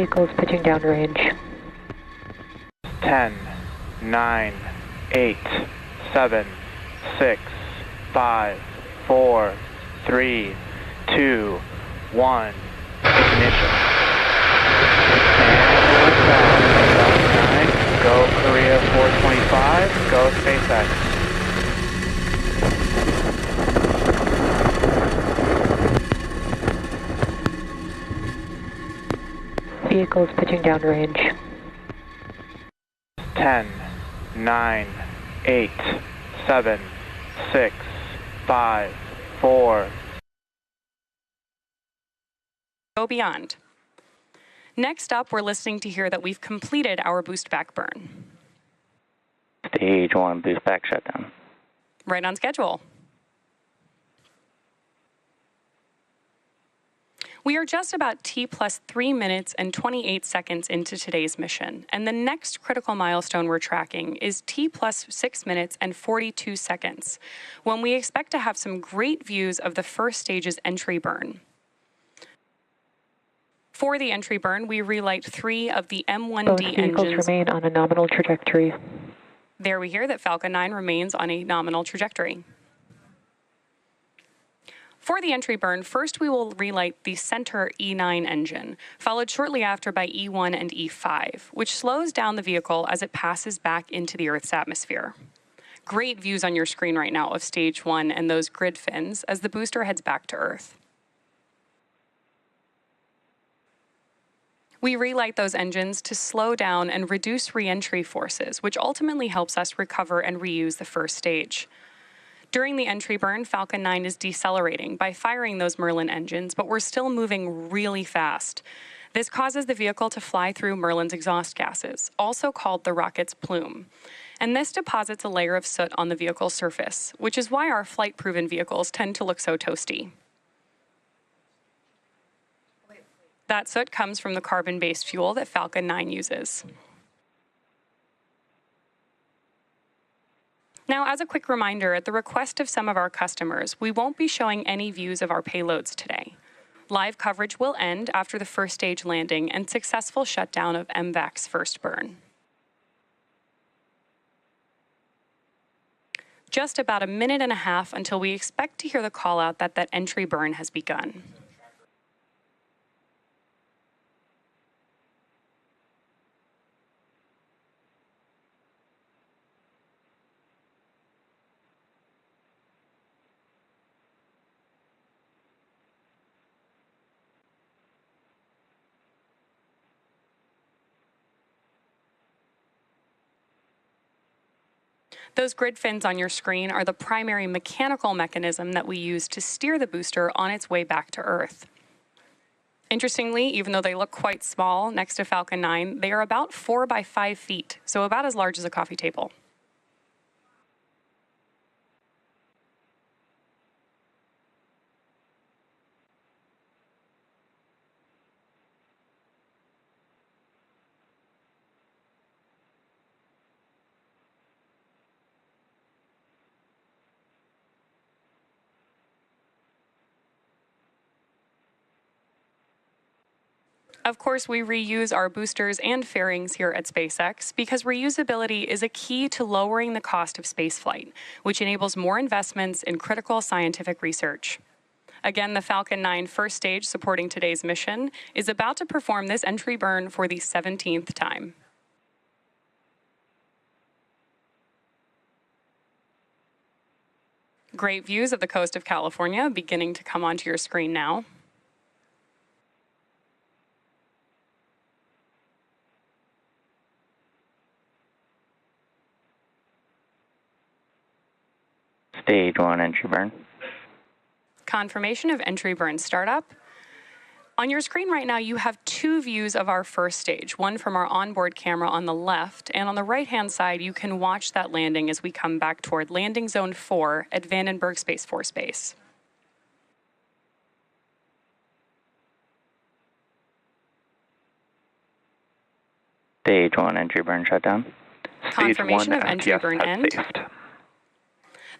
Vehicles pitching downrange. 10, 9, 8, 7, 6, 5, 4, 3, 2, 1. Ignition. And liftoff. Go Korea 425. Go SpaceX. Vehicles pitching downrange. 10, 9, 8, 7, 6, 5, 4. Go beyond. Next up, we're listening to hear that we've completed our boost back burn. Stage 1 boost back shutdown. Right on schedule. We are just about T plus 3 minutes and 28 seconds into today's mission, and the next critical milestone we're tracking is T plus 6 minutes and 42 seconds, when we expect to have some great views of the first stage's entry burn. For the entry burn, we relight 3 of the M1D Both vehicles engines. remain on a nominal trajectory. There we hear that Falcon 9 remains on a nominal trajectory. For the entry burn, first we will relight the center E9 engine, followed shortly after by E1 and E5, which slows down the vehicle as it passes back into the Earth's atmosphere. Great views on your screen right now of stage 1 and those grid fins as the booster heads back to Earth. We relight those engines to slow down and reduce re-entry forces, which ultimately helps us recover and reuse the first stage. During the entry burn, Falcon 9 is decelerating by firing those Merlin engines, but we're still moving really fast. This causes the vehicle to fly through Merlin's exhaust gases, also called the rocket's plume. And this deposits a layer of soot on the vehicle's surface, which is why our flight-proven vehicles tend to look so toasty. That soot comes from the carbon-based fuel that Falcon 9 uses. Now, as a quick reminder, at the request of some of our customers, we won't be showing any views of our payloads today. Live coverage will end after the first stage landing and successful shutdown of MVAC's first burn. Just about a minute and a half until we expect to hear the call out that that entry burn has begun. Those grid fins on your screen are the primary mechanical mechanism that we use to steer the booster on its way back to Earth. Interestingly, even though they look quite small next to Falcon 9, they are about 4 by 5 feet, so about as large as a coffee table. Of course, we reuse our boosters and fairings here at SpaceX because reusability is a key to lowering the cost of spaceflight, which enables more investments in critical scientific research. Again, the Falcon 9 first stage supporting today's mission is about to perform this entry burn for the 17th time. Great views of the coast of California beginning to come onto your screen now. Stage 1 entry burn. Confirmation of entry burn startup. On your screen right now, you have 2 views of our first stage, one from our onboard camera on the left, and on the right-hand side, you can watch that landing as we come back toward landing zone 4 at Vandenberg Space Force Base. Stage 1 entry burn shutdown. Confirmation of entry burn end.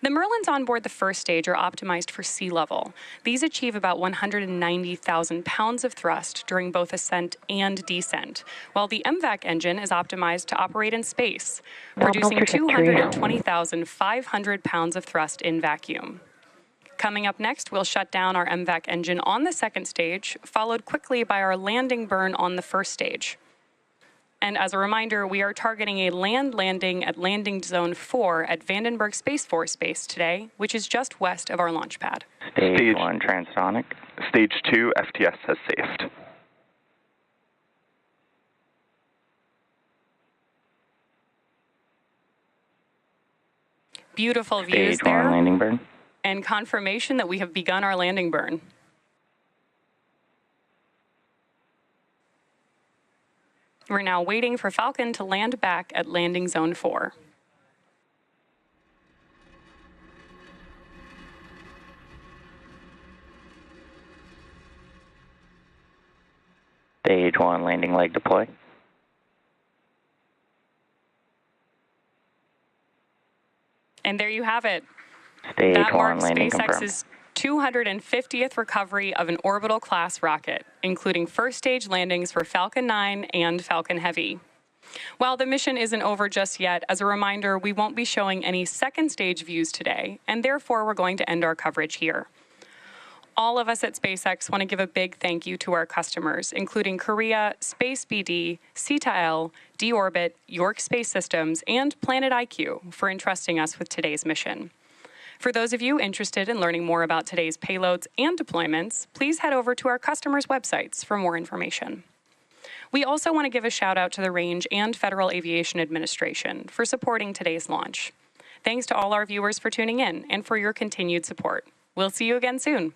The Merlins on board the first stage are optimized for sea level. These achieve about 190,000 pounds of thrust during both ascent and descent, while the MVAC engine is optimized to operate in space, producing 220,500 pounds of thrust in vacuum. Coming up next, we'll shut down our MVAC engine on the second stage, followed quickly by our landing burn on the first stage. And as a reminder, we are targeting a land landing at landing zone 4 at Vandenberg Space Force Base today, which is just west of our launch pad. Stage 1 transonic. Stage 2 FTS has saved. Beautiful views Stage 1 there, landing burn. and confirmation that we have begun our landing burn. We're now waiting for Falcon to land back at landing zone 4. Stage 1 landing leg deploy. And there you have it. Stage That 1 marks landing confirmed. SpaceX's 250th recovery of an orbital-class rocket, including first-stage landings for Falcon 9 and Falcon Heavy. While the mission isn't over just yet, as a reminder, we won't be showing any second-stage views today, and therefore we're going to end our coverage here. All of us at SpaceX want to give a big thank you to our customers, including Korea, Space BD, CTIL, D-Orbit, York Space Systems, and Planet IQ for entrusting us with today's mission. For those of you interested in learning more about today's payloads and deployments, please head over to our customers' websites for more information. We also want to give a shout out to the Range and Federal Aviation Administration for supporting today's launch. Thanks to all our viewers for tuning in and for your continued support. We'll see you again soon.